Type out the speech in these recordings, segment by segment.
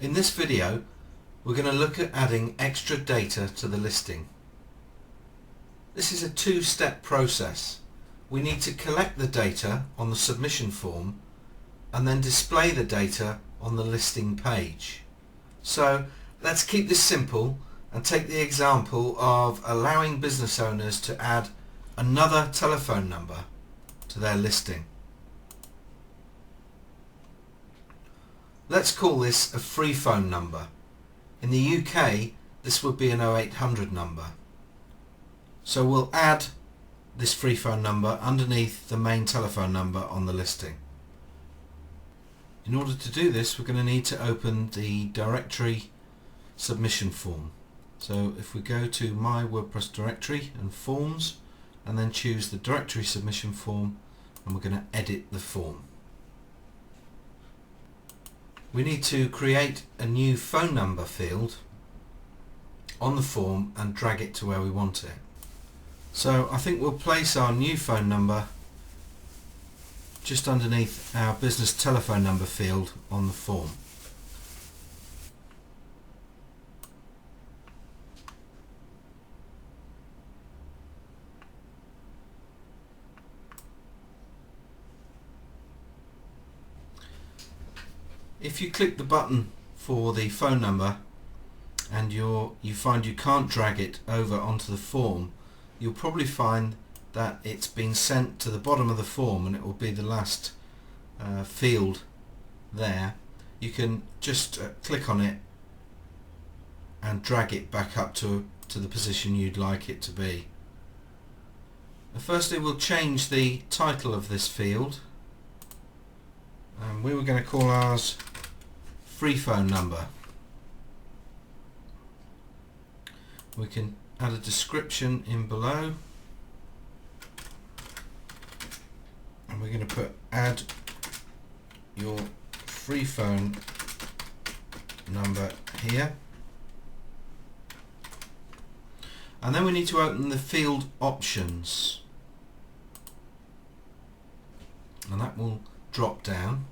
In this video, we're going to look at adding extra data to the listing. This is a two-step process. We need to collect the data on the submission form and then display the data on the listing page. So let's keep this simple and take the example of allowing business owners to add another telephone number to their listing. Let's call this a free phone number. In the UK, this would be an 0800 number. So we'll add this free phone number underneath the main telephone number on the listing. In order to do this, we're going to need to open the directory submission form. So if we go to My WordPress directory and Forms, and then choose the directory submission form, and we're going to edit the form. We need to create a new phone number field on the form and drag it to where we want it. So I think we'll place our new phone number just underneath our business telephone number field on the form. If you click the button for the phone number and you find you can't drag it over onto the form, you'll probably find that it's been sent to the bottom of the form and it will be the last field there. You can just click on it and drag it back up to the position you'd like it to be. Firstly, we'll change the title of this field. We were going to call ours free phone number. We can add a description in below, and we're going to put add your free phone number here, and then we need to open the field options, and that will drop down,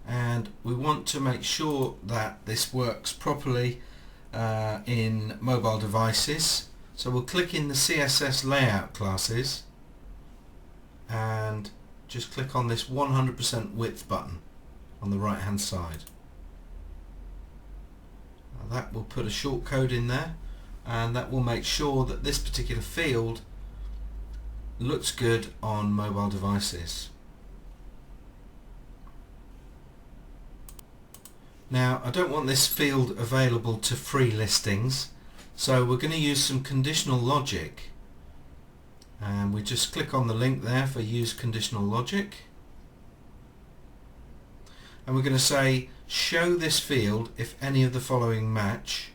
and we want to make sure that this works properly in mobile devices. So we'll click in the CSS layout classes and just click on this 100% width button on the right hand side. Now that will put a short code in there, and that will make sure that this particular field looks good on mobile devices. Now, I don't want this field available to free listings, so we're going to use some conditional logic, and we just click on the link there for use conditional logic, and we're going to say show this field if any of the following match,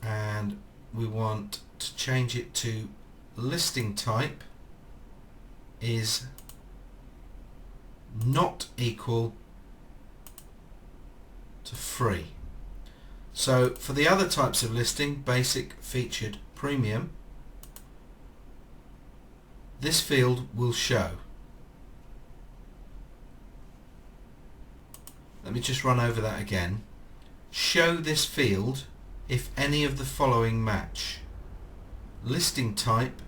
and we want to change it to listing type is not equal to free. So for the other types of listing, basic, featured, premium, this field will show. Let me just run over that again. Show this field if any of the following match. Listing type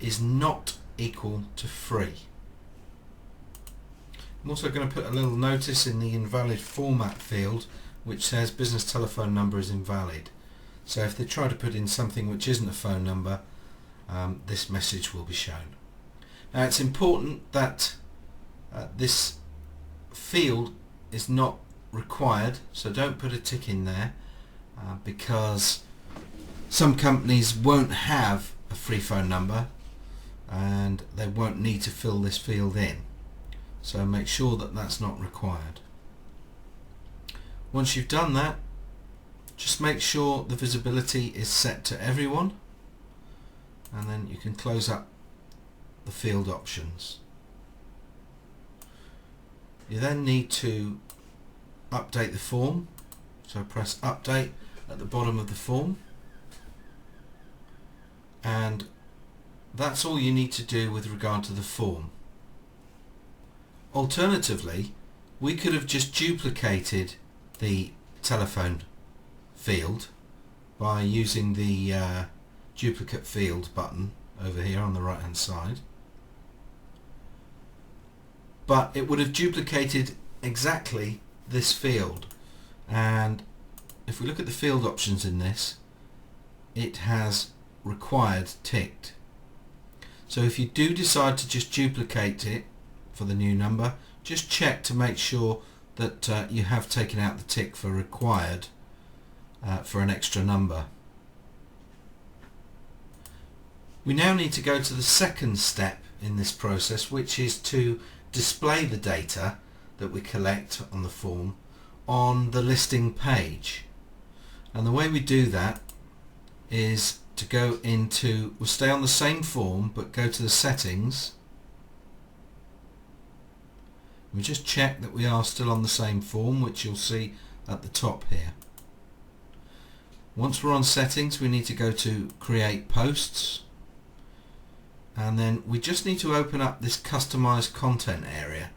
is not equal to free. I'm also going to put a little notice in the invalid format field which says business telephone number is invalid. So if they try to put in something which isn't a phone number, this message will be shown. Now it's important that this field is not required, so don't put a tick in there because some companies won't have a free phone number and they won't need to fill this field in. So make sure that that's not required. Once you've done that, just make sure the visibility is set to everyone, and then you can close up the field options. You then need to update the form, so press update at the bottom of the form, and that's all you need to do with regard to the form. Alternatively, we could have just duplicated the telephone field by using the duplicate field button over here on the right hand side, but it would have duplicated exactly this field. And if we look at the field options in this, it has required ticked. So if you do decide to just duplicate it for the new number, just check to make sure that you have taken out the tick for required for an extra number. We now need to go to the second step in this process, which is to display the data that we collect on the form on the listing page. And the way we do that is to go into, we'll stay on the same form but go to the settings. We just check that we are still on the same form, which you'll see at the top here. Once we're on settings, we need to go to create posts, and then we just need to open up this customize content area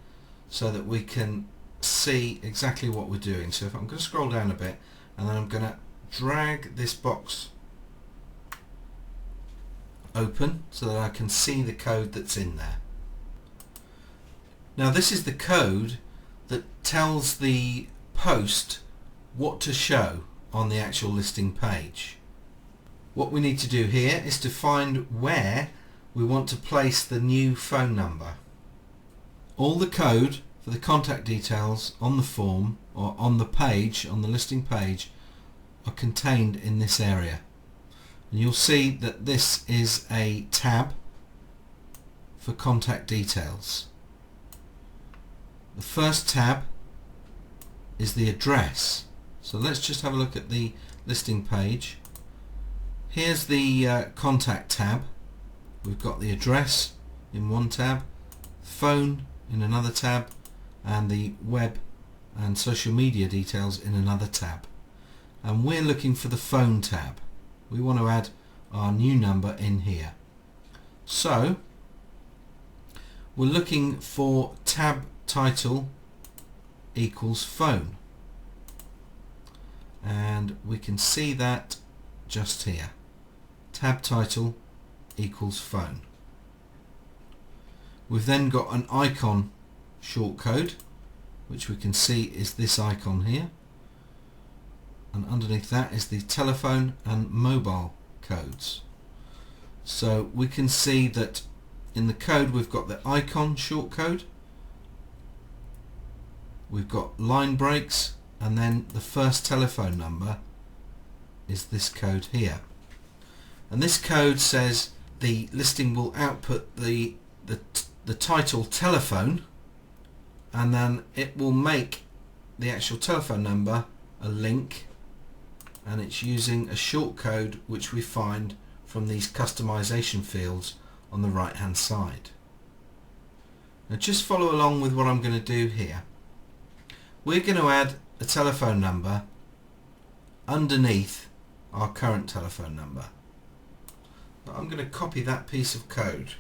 so that we can see exactly what we're doing. So if I'm going to scroll down a bit, and then I'm going to drag this box open so that I can see the code that's in there. Now this is the code that tells the post what to show on the actual listing page. What we need to do here is to find where we want to place the new phone number. All the code for the contact details on the form or on the page, on the listing page, are contained in this area. And you'll see that this is a tab for contact details. The first tab is the address. So let's just have a look at the listing page. Here's the contact tab. We've got the address in one tab, phone in another tab, and the web and social media details in another tab. And we're looking for the phone tab. We want to add our new number in here. So we're looking for tab title equals phone, and we can see that just here. Tab title equals phone. We've then got an icon shortcode, which we can see is this icon here, and underneath that is the telephone and mobile codes. So we can see that in the code we've got the icon shortcode, we've got line breaks, and then the first telephone number is this code here. And this code says the listing will output the title telephone, and then it will make the actual telephone number a link, and it's using a shortcode which we find from these customization fields on the right hand side. Now just follow along with what I'm going to do here. We're going to add a telephone number underneath our current telephone number. Now I'm going to copy that piece of code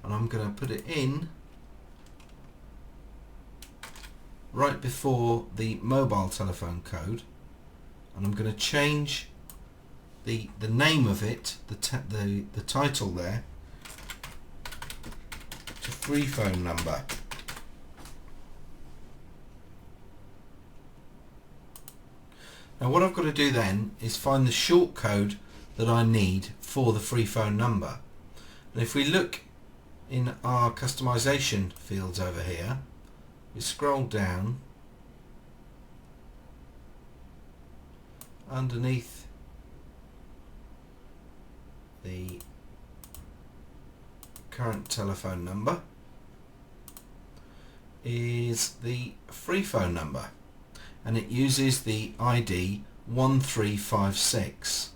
and I'm going to put it in right before the mobile telephone code, and I'm going to change the name of it, the title there, to free phone number. Now what I've got to do then is find the shortcode that I need for the free phone number. And if we look in our customization fields over here, we scroll down, underneath the current telephone number is the free phone number, and it uses the ID 1356.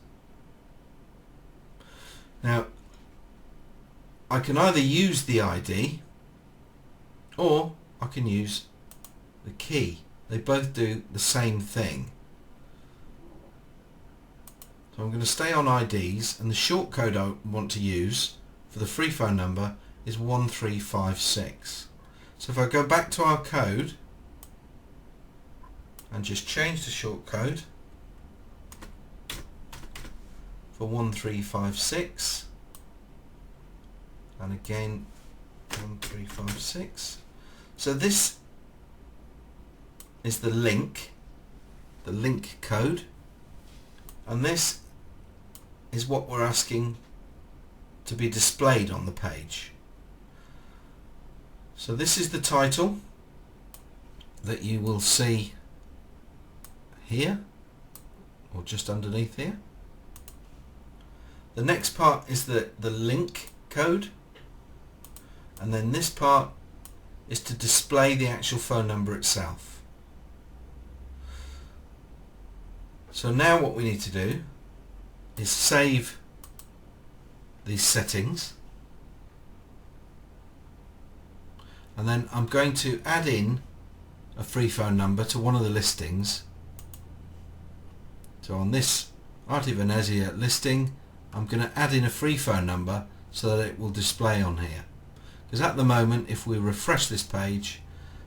Now I can either use the ID or I can use the key. They both do the same thing. So I'm going to stay on IDs, and the shortcode I want to use for the free phone number is 1356. So if I go back to our code and just change the shortcode for 1356 and again 1356. So this is the link code, and this is what we're asking to be displayed on the page. So this is the title that you will see here, or just underneath here. The next part is the link code, and then this part is to display the actual phone number itself. So now what we need to do is save these settings, and then I'm going to add in a free phone number to one of the listings. So on this Art of Venezia listing, I'm going to add in a free phone number so that it will display on here. Because at the moment, if we refresh this page,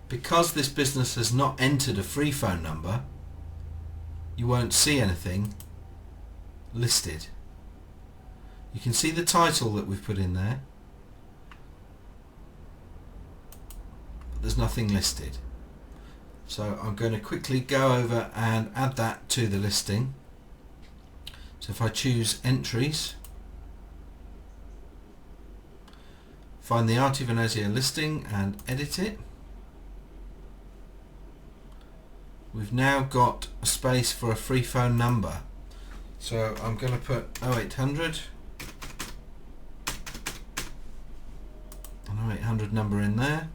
because this business has not entered a free phone number, you won't see anything listed. You can see the title that we've put in there, but there's nothing listed. So I'm going to quickly go over and add that to the listing. So if I choose entries, find the Art of Venezia listing and edit it, we've now got a space for a free phone number. So I'm going to put 0800, an 0800 number in there,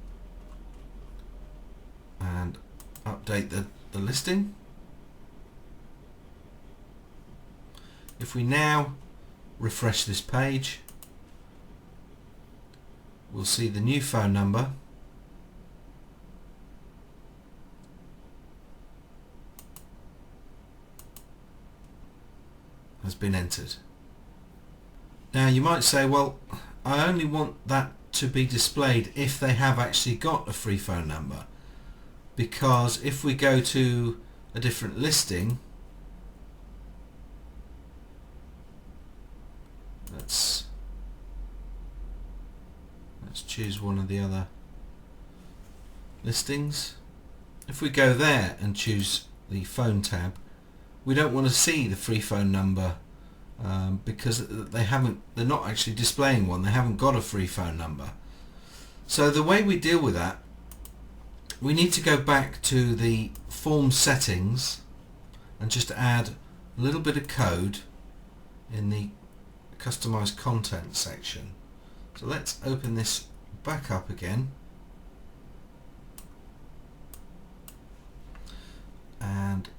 and update the listing. If we now refresh this page, we'll see the new phone number has been entered. Now you might say, well, I only want that to be displayed if they have actually got a free phone number, because if we go to a different listing, let's choose one of the other listings. If we go there and choose the phone tab, we don't want to see the free phone number because they're not actually displaying one. They haven't got a free phone number. So the way we deal with that, we need to go back to the form settings and just add a little bit of code in the customize content section. So let's open this back up again, and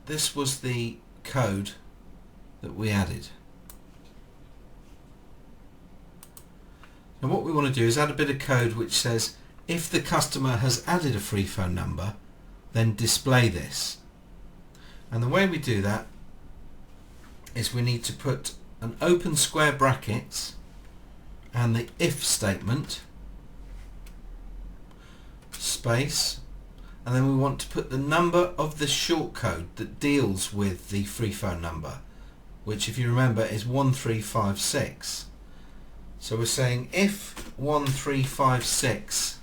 this was the code that we added. Now what we want to do is add a bit of code which says if the customer has added a free phone number, then display this. And the way we do that is we need to put an open square brackets and the if statement, space, and then we want to put the number of the shortcode that deals with the free phone number, which if you remember is 1356. So we're saying if 1356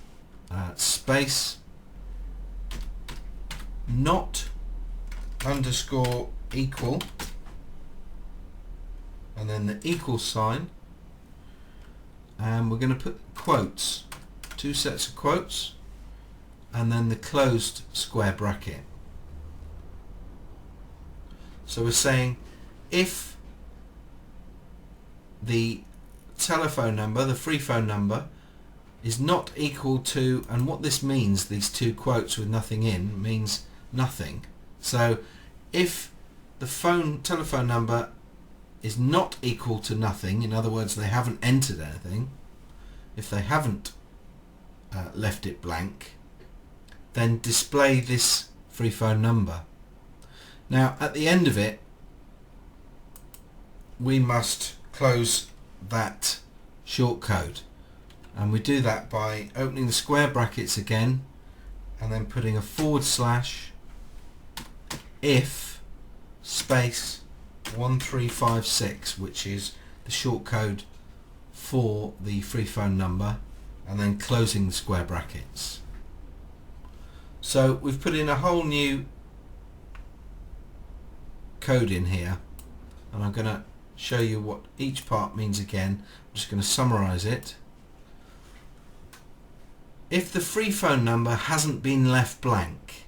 space not underscore equal, and then the equal sign, and we're going to put quotes, two sets of quotes, and then the closed square bracket. So we're saying if the telephone number, the free phone number, is not equal to, and what this means, these two quotes with nothing in, means nothing. So if the telephone number is not equal to nothing, in other words they haven't entered anything, if they haven't left it blank, then display this free phone number. Now at the end of it we must close that shortcode, and we do that by opening the square brackets again and then putting a / if space 1356, which is the short code for the free phone number, and then closing the square brackets. So we've put in a whole new code in here, and I'm going to show you what each part means again. I'm just going to summarize it. If the free phone number hasn't been left blank,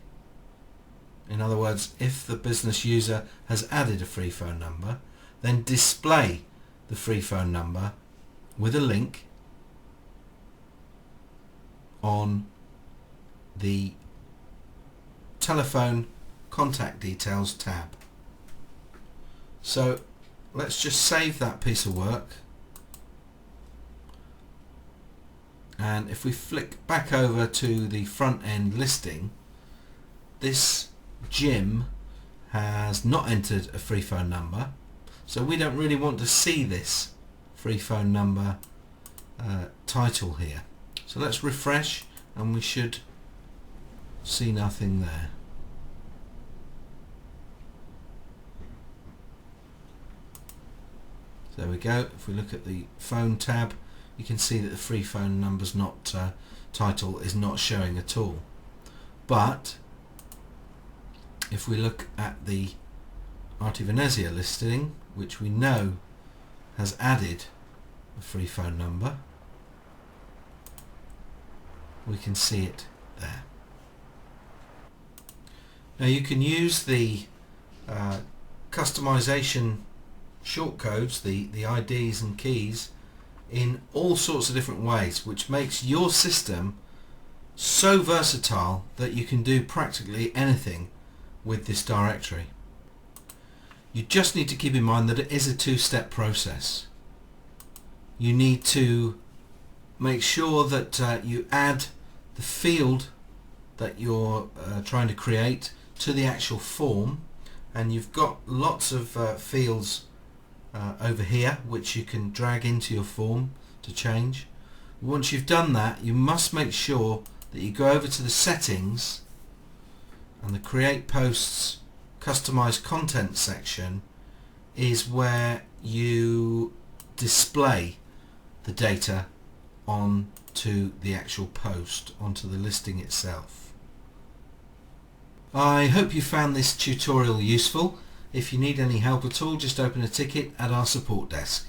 in other words, if the business user has added a free phone number, then display the free phone number with a link on the telephone contact details tab. So let's just save that piece of work, and if we flick back over to the front end listing, this Jim has not entered a free phone number, so we don't really want to see this free phone number title here. So let's refresh, and we should see nothing there. So there we go. If we look at the phone tab, you can see that the free phone number's not title is not showing at all. But if we look at the Arti Venezia listing, which we know has added a free phone number, we can see it there. Now you can use the customization shortcodes, the IDs and keys, in all sorts of different ways, which makes your system so versatile that you can do practically anything with this directory. You just need to keep in mind that it is a two-step process. You need to make sure that you add the field that you're trying to create to the actual form, and you've got lots of fields over here which you can drag into your form to change. Once you've done that, you must make sure that you go over to the settings, and the create posts customize content section is where you display the data onto the actual post, onto the listing itself. I hope you found this tutorial useful. If you need any help at all, just open a ticket at our support desk.